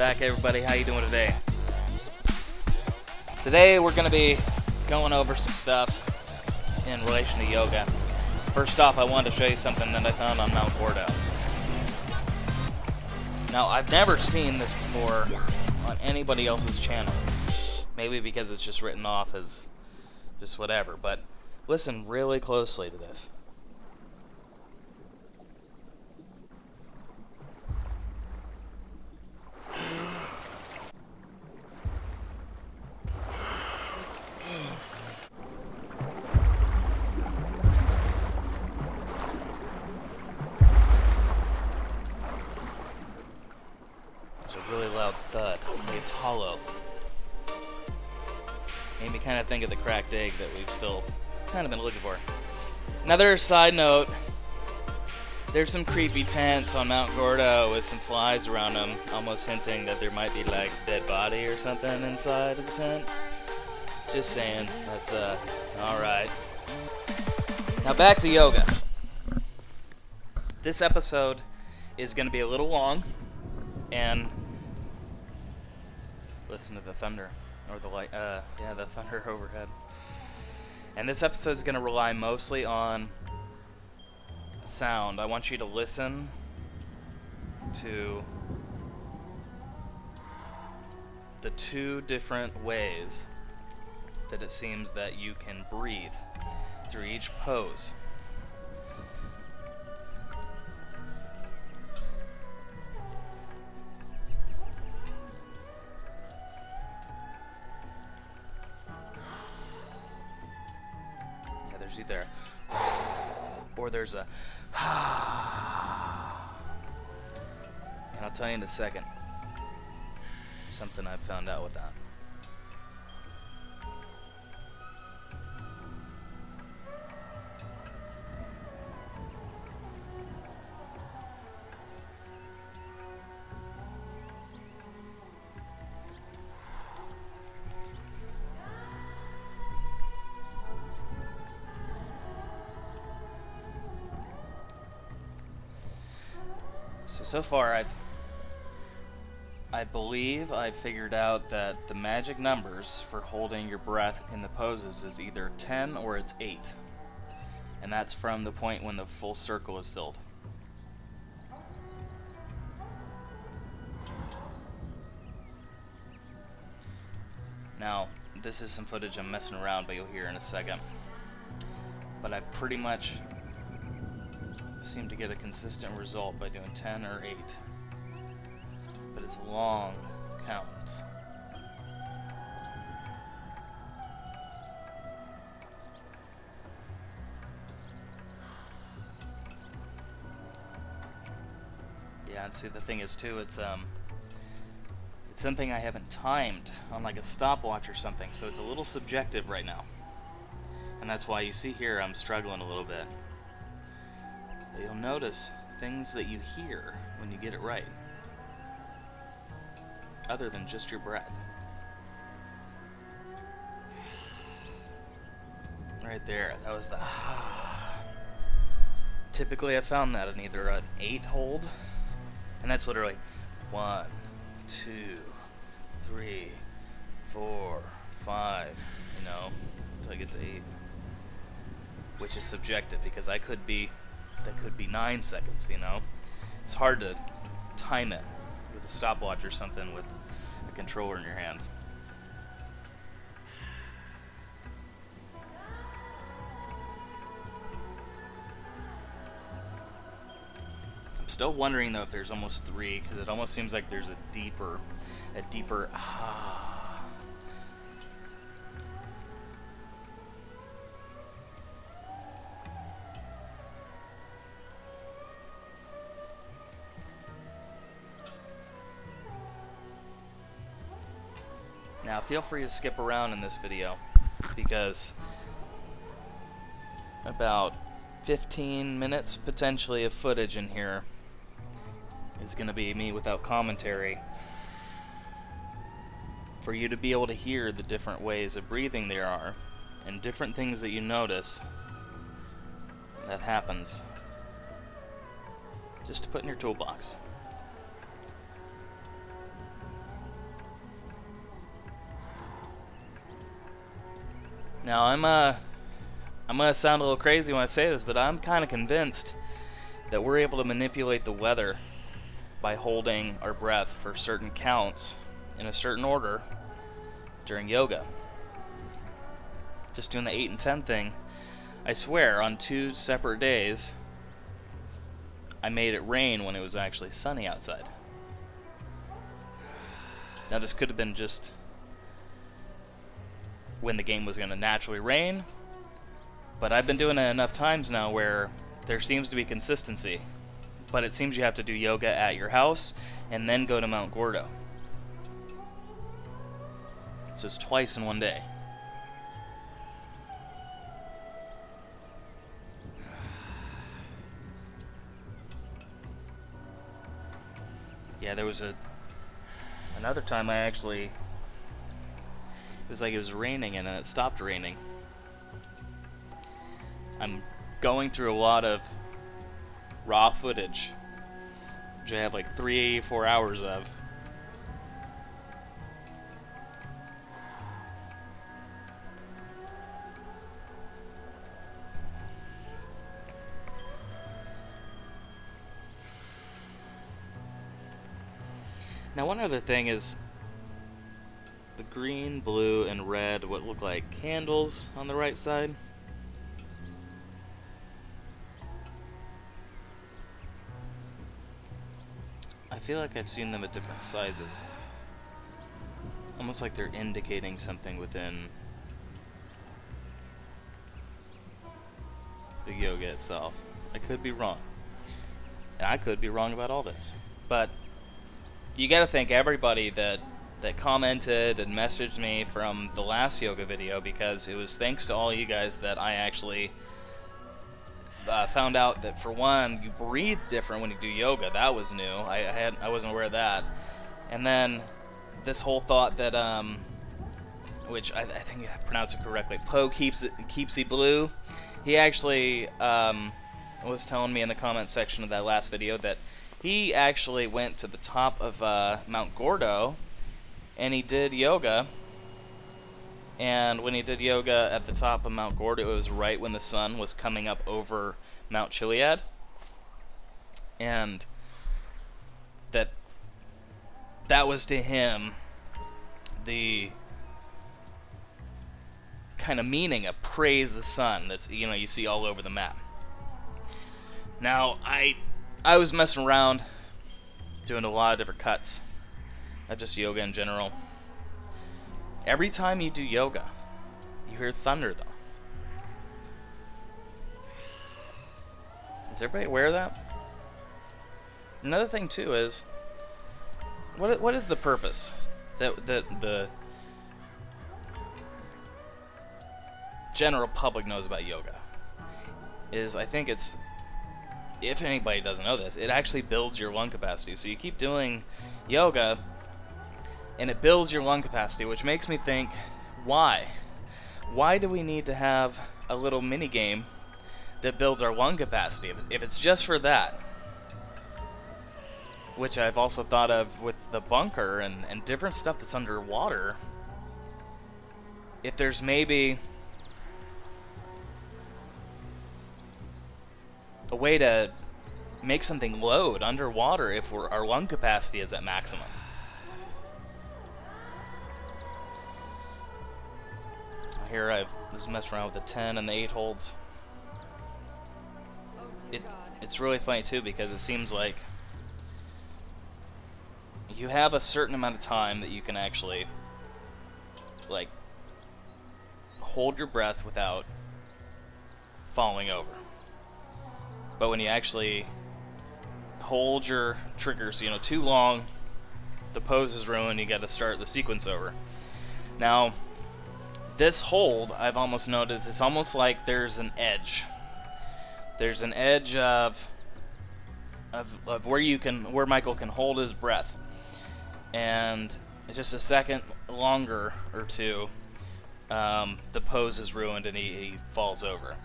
back, everybody. How you doing today? Today we're going to be going over some stuff in relation to yoga. First off, I wanted to show you something that I found on Mount Gordo. Now, I've never seen this before on anybody else's channel. Maybe because it's just written off as just whatever, but listen really closely to this. It's a really loud thud. It's hollow. Made me kind of think of the cracked egg that we've still kind of been looking for. Another side note, there's some creepy tents on Mount Gordo with some flies around them, almost hinting that there might be like a dead body or something inside of the tent. Just saying, that's alright. Now back to yoga. This episode is going to be a little long, and listen to the thunder. Or the light, yeah, the thunder overhead. And this episode is going to rely mostly on sound. I want you to listen to the two different ways that it seems that you can breathe through each pose. There's either or there's a and I'll tell you in a second something I've found out with that. So far, I believe I've figured out that the magic numbers for holding your breath in the poses is either 10 or it's 8. And that's from the point when the full circle is filled. Now, this is some footage I'm messing around, but you'll hear in a second. But I pretty much seem to get a consistent result by doing 10 or 8, but it's long counts. Yeah, and see, the thing is too, it's something I haven't timed on like a stopwatch or something, so it's a little subjective right now, and that's why you see here I'm struggling a little bit. But you'll notice things that you hear when you get it right, other than just your breath. Right there, that was the Typically I found that in either an 8 hold, and that's literally 1, 2, 3, 4, 5, you know, until I get to 8. Which is subjective, because that could be 9 seconds, you know? It's hard to time it with a stopwatch or something with a controller in your hand. I'm still wondering though if there's almost 3, because it almost seems like there's a deeper Now feel free to skip around in this video, because about 15 minutes potentially of footage in here is going to be me without commentary, for you to be able to hear the different ways of breathing there are and different things that you notice that happens, just to put in your toolbox. Now I'm gonna sound a little crazy when I say this, but I'm kind of convinced that we're able to manipulate the weather by holding our breath for certain counts in a certain order during yoga. Just doing the 8 and 10 thing, I swear, on 2 separate days, I made it rain when it was actually sunny outside. Now this could have been just when the game was going to naturally rain, but I've been doing it enough times now where there seems to be consistency. But it seems you have to do yoga at your house and then go to Mount Gordo. So it's twice in one day. Yeah, there was another time I actually, it was like it was raining and then it stopped raining. I'm going through a lot of raw footage, which I have like 3-4 hours of. Now one other thing is the green, blue, and red, what look like candles on the right side. I feel like I've seen them at different sizes. Almost like they're indicating something within the yoga itself. I could be wrong. And I could be wrong about all this. But you gotta thank everybody that commented and messaged me from the last yoga video, because it was thanks to all you guys that I actually found out that, for one, you breathe different when you do yoga. That was new. I wasn't aware of that. And then this whole thought that which I think I pronounced it correctly, Po keeps it blue. He actually was telling me in the comment section of that last video that he actually went to the top of Mount Gordo and he did yoga. And when he did yoga at the top of Mount Gordo, it was right when the sun was coming up over Mount Chiliad. And that was to him the kind of meaning of praise the sun that's, you know, you see all over the map. Now, I was messing around doing a lot of different cuts of just yoga in general. Every time you do yoga, you hear thunder, though. Is everybody aware of that? Another thing, too, is what is the purpose that the general public knows about yoga? Is, I think it's, if anybody doesn't know this, it actually builds your lung capacity. So you keep doing yoga, and it builds your lung capacity, which makes me think, why? Why do we need to have a little mini game that builds our lung capacity? If it's just for that, which I've also thought of with the bunker and different stuff that's underwater, if there's maybe a way to make something load underwater if our lung capacity is at maximum. Here I was messing around with the 10 and the 8 holds. It's really funny too, because it seems like you have a certain amount of time that you can actually like hold your breath without falling over. But when you actually hold your triggers, you know, too long, the pose is ruined, you got to start the sequence over. Now, this hold, I've almost noticed, it's almost like there's an edge. There's an edge of where Michael can hold his breath, and it's just a second longer or two, the pose is ruined and he falls over.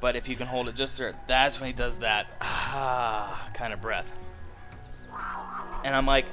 But if you can hold it just there, that's when he does that kind of breath. And I'm like,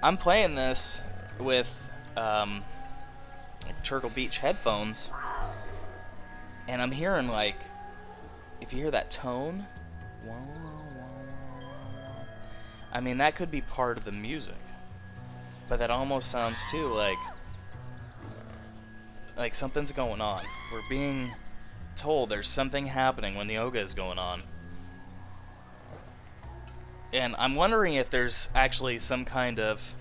I'm playing this with like Turtle Beach headphones, And I'm hearing, like, if you hear that tone, I mean, that could be part of the music. But that almost sounds too like something's going on. We're being told there's something happening when the yoga is going on. And I'm wondering if there's actually some kind of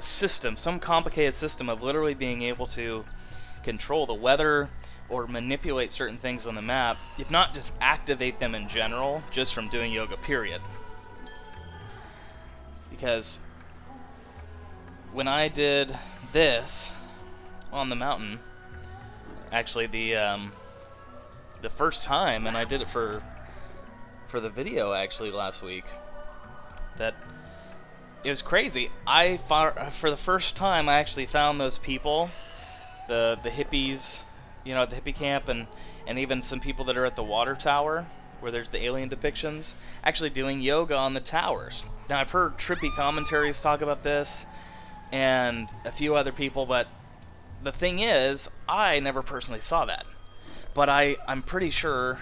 system, some complicated system of literally being able to control the weather or manipulate certain things on the map, if not just activate them in general, just from doing yoga, period. Because when I did this on the mountain, actually the first time, and I did it for the video actually last week, that it was crazy. I found, for the first time, I actually found those people, the hippies, you know, at the hippie camp, and even some people that are at the water tower where there's the alien depictions, actually doing yoga on the towers. Now, I've heard trippy commentaries talk about this and a few other people, but the thing is, I never personally saw that. But I'm pretty sure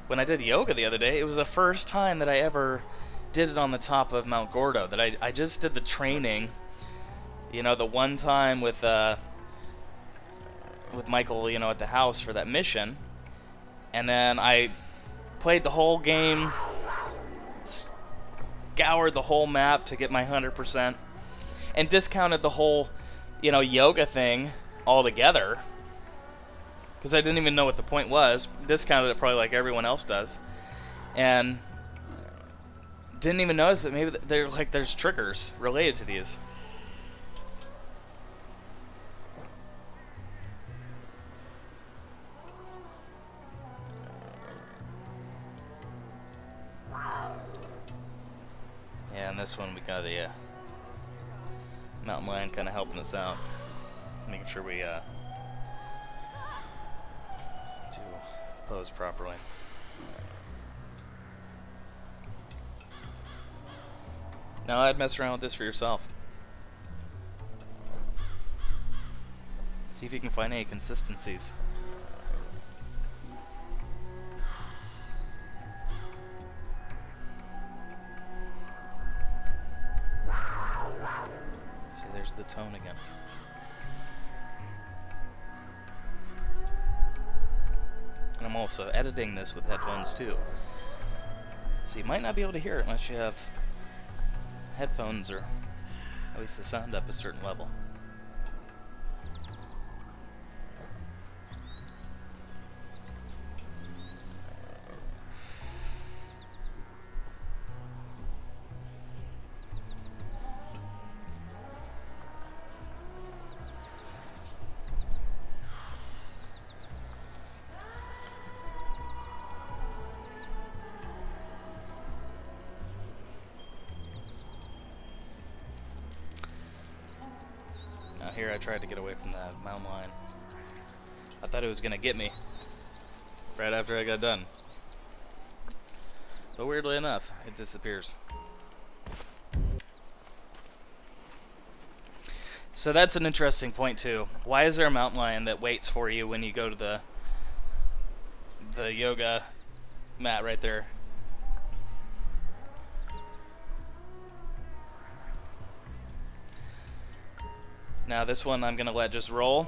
when I did yoga the other day, it was the first time that I ever did it on the top of Mount Gordo. That I just did the training, you know, the one time with Michael, you know, at the house for that mission, and then I played the whole game, scoured the whole map to get my 100%, and discounted the whole, you know, yoga thing altogether, because I didn't even know what the point was. Discounted it probably like everyone else does, and didn't even notice that maybe there's triggers related to these. Yeah, and this one we got the mountain lion kind of helping us out, making sure we do pose properly. Now I'd mess around with this for yourself. See if you can find any consistencies. See, there's the tone again. And I'm also editing this with headphones too. So you might not be able to hear it unless you have headphones, or at least the sound up a certain level. Here I tried to get away from that mountain lion. I thought it was gonna get me right after I got done, but weirdly enough, it disappears. So that's an interesting point too. Why is there a mountain lion that waits for you when you go to the yoga mat right there? Now this one I'm gonna let just roll.